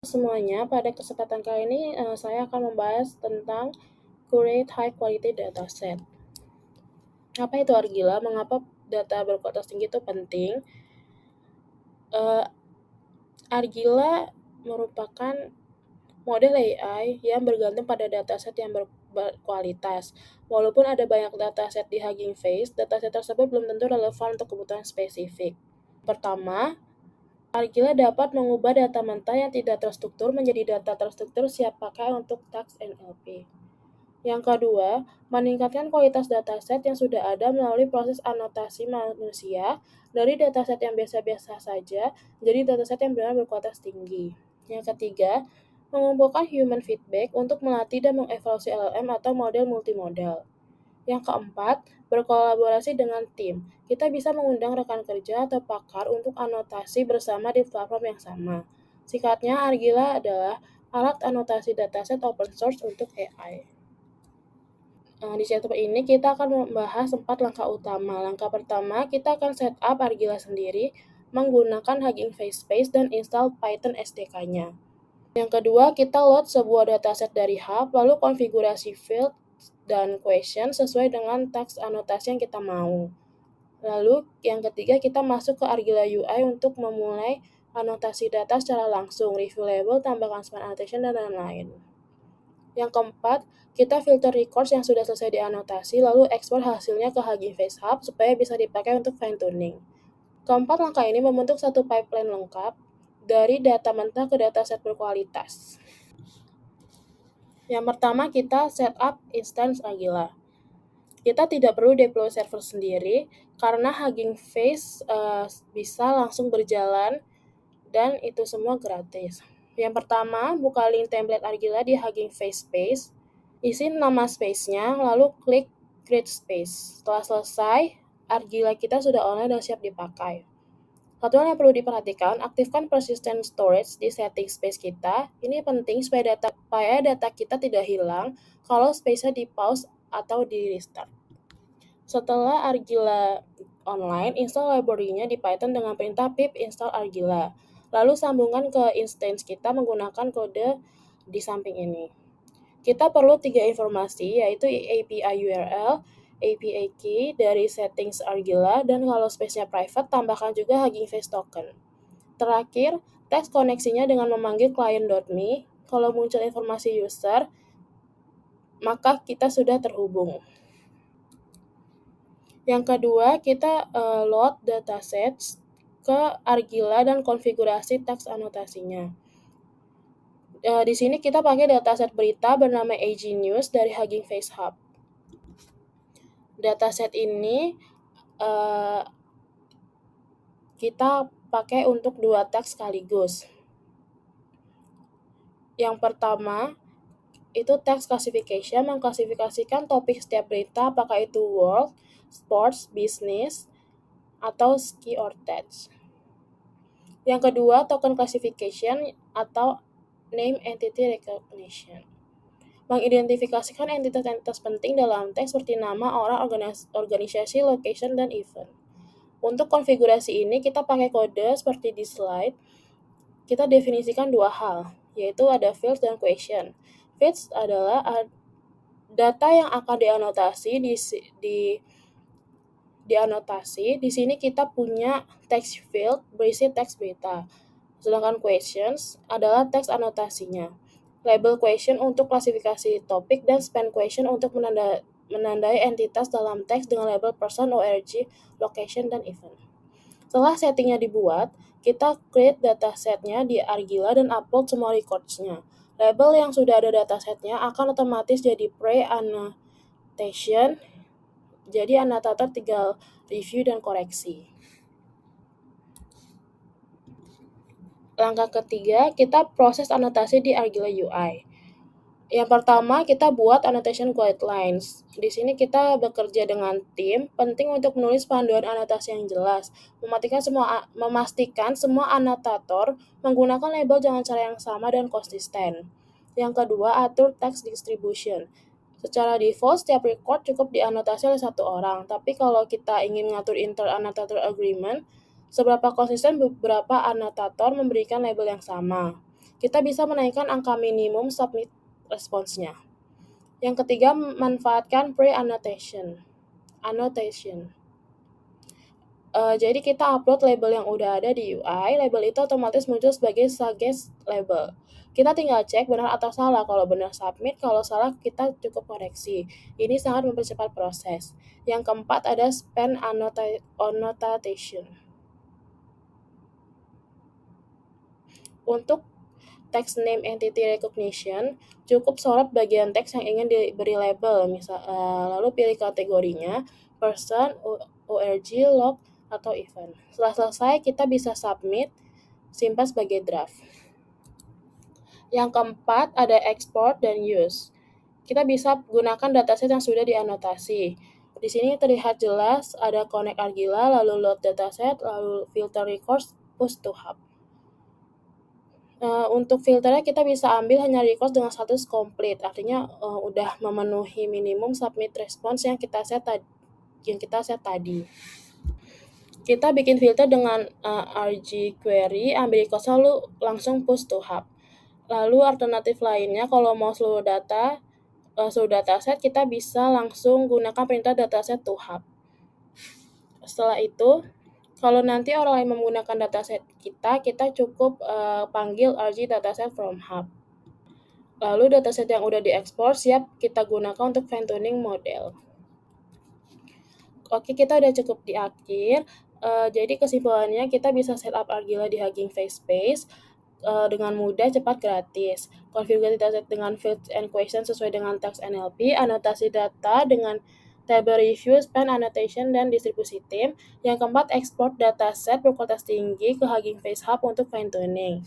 Semuanya, pada kesempatan kali ini saya akan membahas tentang Create High Quality Dataset. Apa itu Argila? Mengapa data berkualitas tinggi itu penting? Argila merupakan model AI yang bergantung pada dataset yang berkualitas. Walaupun ada banyak dataset di Hugging Face, dataset tersebut belum tentu relevan untuk kebutuhan spesifik. Pertama, Argila dapat mengubah data mentah yang tidak terstruktur menjadi data terstruktur siap pakai untuk task NLP. Yang kedua, meningkatkan kualitas dataset yang sudah ada melalui proses anotasi manusia dari dataset yang biasa-biasa saja menjadi dataset yang benar berkualitas tinggi. Yang ketiga, mengumpulkan human feedback untuk melatih dan mengevaluasi LLM atau model multimodal. Yang keempat, berkolaborasi dengan tim. Kita bisa mengundang rekan kerja atau pakar untuk anotasi bersama di platform yang sama. Singkatnya, Argila adalah alat anotasi dataset open source untuk AI. Di chapter ini kita akan membahas 4 langkah utama. Langkah pertama, kita akan setup Argila sendiri menggunakan Hugging Face Space dan install Python SDK-nya. Yang kedua, kita load sebuah dataset dari hub, lalu konfigurasi field dan question sesuai dengan teks anotasi yang kita mau. Lalu yang ketiga, kita masuk ke Argila UI untuk memulai anotasi data secara langsung, review label, tambahkan smart annotation, dan lain-lain. Yang keempat, kita filter records yang sudah selesai dianotasi, lalu ekspor hasilnya ke Hugging Face Hub supaya bisa dipakai untuk fine-tuning. Keempat langkah ini membentuk satu pipeline lengkap dari data mentah ke dataset berkualitas. Yang pertama, kita setup instance Argila. Kita tidak perlu deploy server sendiri karena Hugging Face bisa langsung berjalan dan itu semua gratis. Yang pertama, buka link template Argila di Hugging Face Space, isi nama space-nya, lalu klik Create Space. Setelah selesai, Argila kita sudah online dan siap dipakai. Satu hal yang perlu diperhatikan, aktifkan persistent storage di setting space kita. Ini penting supaya data kita tidak hilang kalau space-nya di-pause atau di-restart. Setelah Argila online, install library-nya di Python dengan perintah pip install Argila. Lalu sambungkan ke instance kita menggunakan kode di samping ini. Kita perlu 3 informasi, yaitu API URL, API key dari settings Argila, dan kalau space-nya private, tambahkan juga Hugging Face token. Terakhir, teks koneksinya dengan memanggil client.me. Kalau muncul informasi user, maka kita sudah terhubung. Yang kedua, kita load datasets ke Argila dan konfigurasi teks anotasinya. Di sini kita pakai dataset berita bernama AG News dari Hugging Face Hub. Dataset ini kita pakai untuk 2 teks sekaligus. Yang pertama, itu text classification, mengklasifikasikan topik setiap berita, apakah itu world, sports, business, atau ski or text. Yang kedua, token classification atau name entity recognition, mengidentifikasikan entitas-entitas penting dalam teks seperti nama, orang, organisasi, location, dan event. Untuk konfigurasi ini kita pakai kode seperti di slide. Kita definisikan 2 hal, yaitu ada fields dan question. Fields adalah data yang akan dianotasi di sini kita punya text field berisi teks berita. Sedangkan questions adalah teks anotasinya. Label question untuk klasifikasi topik dan span question untuk menandai entitas dalam teks dengan label person, org, location, dan event. Setelah settingnya dibuat, kita create datasetnya di Argila dan upload semua records-nya. Label yang sudah ada datasetnya akan otomatis jadi pre-annotation, jadi anotator tinggal review dan koreksi. Langkah ketiga, kita proses anotasi di Argila UI. Yang pertama, kita buat annotation guidelines. Di sini kita bekerja dengan tim, penting untuk menulis panduan anotasi yang jelas, memastikan semua anotator menggunakan label dengan cara yang sama dan konsisten. Yang kedua, atur text distribution. Secara default, setiap record cukup dianotasi oleh 1 orang, tapi kalau kita ingin mengatur inter-annotator agreement, seberapa konsisten beberapa anotator memberikan label yang sama. kita bisa menaikkan angka minimum submit response-nya. Yang ketiga, manfaatkan pre-annotation. Jadi kita upload label yang udah ada di UI, label itu otomatis muncul sebagai suggest label. Kita tinggal cek benar atau salah. Kalau benar submit, kalau salah kita cukup koreksi. Ini sangat mempercepat proses. Yang keempat ada span annotation. Untuk text name entity recognition, cukup sorot bagian teks yang ingin diberi label, lalu pilih kategorinya, person, org, log, atau event. Setelah selesai, kita bisa submit, simpan sebagai draft. Yang keempat, ada export dan use. Kita bisa gunakan dataset yang sudah dianotasi. Di sini terlihat jelas ada connect Argila, lalu load dataset, lalu filter records, push to hub. Untuk filternya kita bisa ambil hanya record dengan status complete, artinya udah memenuhi minimum submit response yang kita set tadi. Kita bikin filter dengan RG query, ambil record lalu langsung push to hub. Lalu alternatif lainnya kalau mau seluruh dataset kita bisa langsung gunakan perintah dataset to hub. Setelah itu, kalau nanti orang lain menggunakan dataset kita cukup panggil RG dataset from hub. Lalu dataset yang udah diekspor siap kita gunakan untuk fine tuning model. Oke, kita udah cukup di akhir. Jadi kesimpulannya kita bisa setup Argila di Hugging Face Space dengan mudah, cepat, gratis. Konfigurasi dataset dengan fields and questions sesuai dengan teks NLP, anotasi data dengan table review, span annotation, dan distribusi tim. Yang keempat, ekspor dataset berkualitas tinggi ke Hugging Face Hub untuk fine tuning.